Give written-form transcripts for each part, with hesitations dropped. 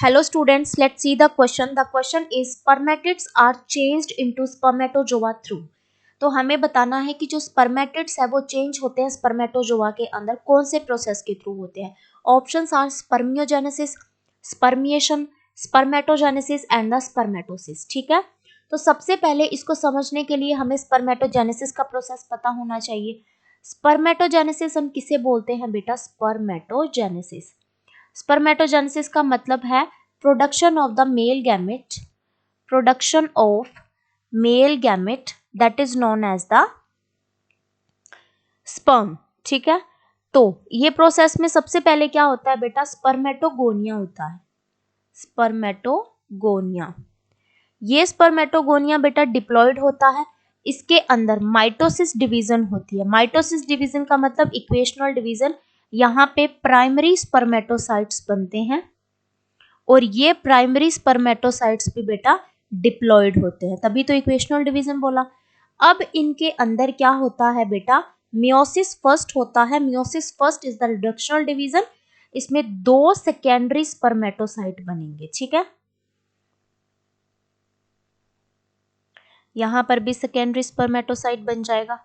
Hello students, let's see the question. The question is spermatids are changed into spermatozoa through. तो हमें बताना है कि जो स्पर्मेटिड्स है वो चेंज होते हैं स्पर्मेटोजोआ के अंदर कौन से प्रोसेस के थ्रू होते हैं. Options are spermiogenesis, spermiation, spermatogenesis and the spermatosis. ठीक है, तो सबसे पहले इसको समझने के लिए हमें स्पर्मेटोजेनेसिस का प्रोसेस पता होना चाहिए. स्पर्मेटोजेनेसिस हम किसे बोलते हैं बेटा? स्पर्मेटोजेनेसिस. स्पर्मेटोजेनेसिस का मतलब है production of the male gamete, production of male gamete that is known as the sperm. ठीक है, तो ये प्रोसेस में सबसे पहले क्या होता है बेटा? स्पर्मेटोगोनिया होता है. स्पर्मेटोगोनिया, ये स्पर्मेटोगोनिया बेटा डिप्लॉयड होता है. इसके अंदर माइटोसिस डिवीजन होती है. माइटोसिस डिवीजन का मतलब इक्वेशनल डिवीजन. यहाँ पे प्राइमरी स्पर्मेटोसाइट्स बनते हैं और ये प्राइमरी स्पर्मेटोसाइट्स भी बेटा डिप्लॉयड होते हैं, तभी तो इक्वेशनल डिवीजन बोला. अब इनके अंदर क्या होता है बेटा? मियोसिस फर्स्ट होता है. Meiosis first is the reductional division. इसमें 2 सेकेंडरी स्पर्मेटोसाइट बनेंगे. ठीक है, यहां पर भी सेकेंडरी स्पर्मेटोसाइट बन जाएगा.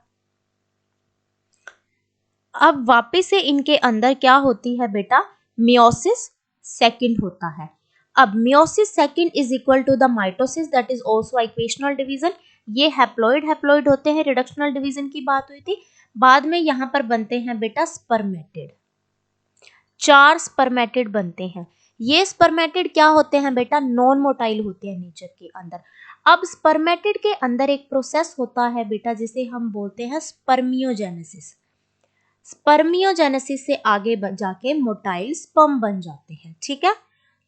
अब वापस से इनके अंदर क्या होती है बेटा? मियोसिस सेकंड होता है. अब meiosis second is equal to the mitosis that is also equational division. ये हैप्लॉइड होते हैं. रिडक्शनल डिवीजन की बात हुई थी. बाद में यहां पर बनते हैं बेटा स्पर्मेटिड. 4 स्पर्मेटिड बनते हैं. ये स्पर्मेटिड क्या होते हैं बेटा? नॉन मोटाइल होते हैं नेचर के अंदर. अब स्पर्मेटिड के अंदर एक प्रोसेस होता है बेटा जिसे हम बोलते हैं स्पर्मियोजेनेसिस. स्पर्मियोजेनेसिस से आगे जाके मोटाइल स्पर्म बन जाते हैं. ठीक है,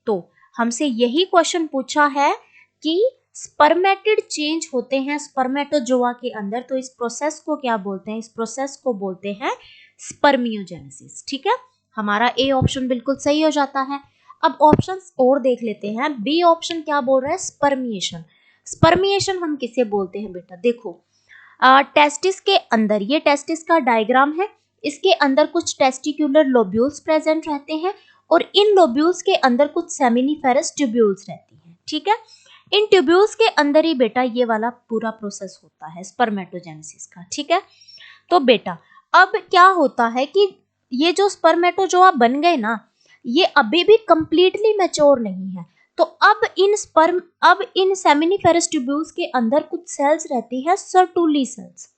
तो हमसे यही क्वेश्चन पूछा है कि स्पर्मेटिड चेंज होते हैं स्पर्मेटोजोआ के अंदर, तो इस प्रोसेस को क्या बोलते हैं? इस प्रोसेस को बोलते हैं स्पर्मियोजेनेसिस. ठीक है, हमारा ए ऑप्शन बिल्कुल सही हो जाता है. अब ऑप्शंस और देख लेते हैं. बी ऑप्शन क्या बोल रहा है? स्पर्मिएशन. स्पर्मिएशन हम किसे बोलते हैं बेटा? देखो, टेस्टिस के अंदर, ये टेस्टिस का डायग्राम है. इसके अंदर कुछ टेस्टिकुलर लोब्यूल्स प्रेजेंट रहते हैं और इन लोब्यूल्स के अंदर कुछ सेमिनिफेरस ट्यूब्यूल्स रहती हैं. ठीक है, इन ट्यूब्यूल्स के अंदर ही बेटा ये वाला पूरा प्रोसेस होता है स्पर्मेटोजेनेसिस का. ठीक है, तो बेटा अब क्या होता है कि ये जो स्पर्मेटोजोआ बन गए ना, ये अभी भी कंप्लीटली मैच्योर नहीं है. तो अब इन सेमिनिफेरस ट्यूब्यूल्स के अंदर कुछ सेल्स रहती है, सर्टुली सेल्स.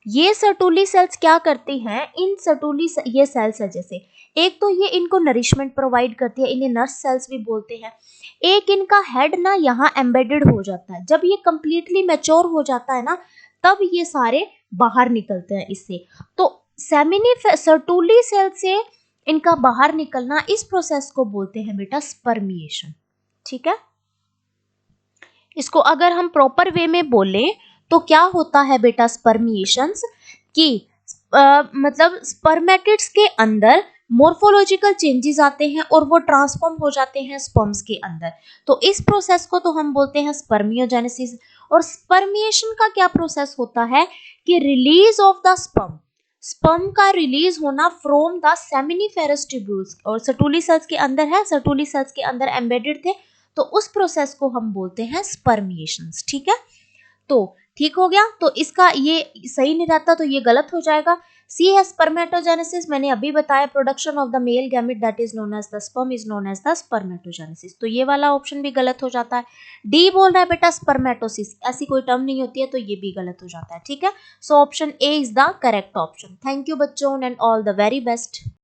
ये सर्टुली सेल्स क्या करती हैं? इन सर्टुली ये सेल्स है जैसे, एक तो ये इनको नरिशमेंट प्रोवाइड करती है, इन्हें नर्स सेल्स भी बोलते हैं. एक इनका हेड ना यहाँ एम्बेडेड हो जाता है. जब ये कंप्लीटली मैच्योर हो जाता है ना, तब ये सारे बाहर निकलते हैं इससे. तो सर्टुली सेल से इनका बाहर निकलना, इस प्रोसेस को बोलते हैं बेटा स्पर्मिएशन. ठीक है, इसको अगर हम प्रॉपर वे में बोलें तो क्या होता है बेटा? स्पर्मिएशंस की मतलब स्पर्मेटिड्स के अंदर मोर्फोलॉजिकल चेंजेस आते हैं और वो ट्रांसफॉर्म हो जाते हैं स्पर्म्स के अंदर. तो इस प्रोसेस को तो हम बोलते हैं स्पर्मियोजेनेसिस. और स्पर्मिएशन का क्या प्रोसेस होता है कि release of the sperm, sperm का रिलीज होना फ्रॉम द सेमिनिफेरस ट्यूब्यूल्स. और सर्टुली सेल्स के अंदर है, सर्टुली सेल्स के अंदर एम्बेडेड थे, तो उस प्रोसेस को हम बोलते हैं स्पर्मिएशंस. ठीक है, तो ठीक हो गया. तो इसका ये सही नहीं रहता तो ये गलत हो जाएगा. सी है स्पर्मेटोजेनेसिस. मैंने अभी बताया production of the male gamete that is known as the sperm is known as the spermatogenesis. तो ये वाला ऑप्शन भी गलत हो जाता है. डी बोल रहा है बेटा स्पर्मेटोसिस, ऐसी कोई टर्म नहीं होती है, तो ये भी गलत हो जाता है. ठीक है, so option A is the correct option. Thank you बच्चों and all the very best.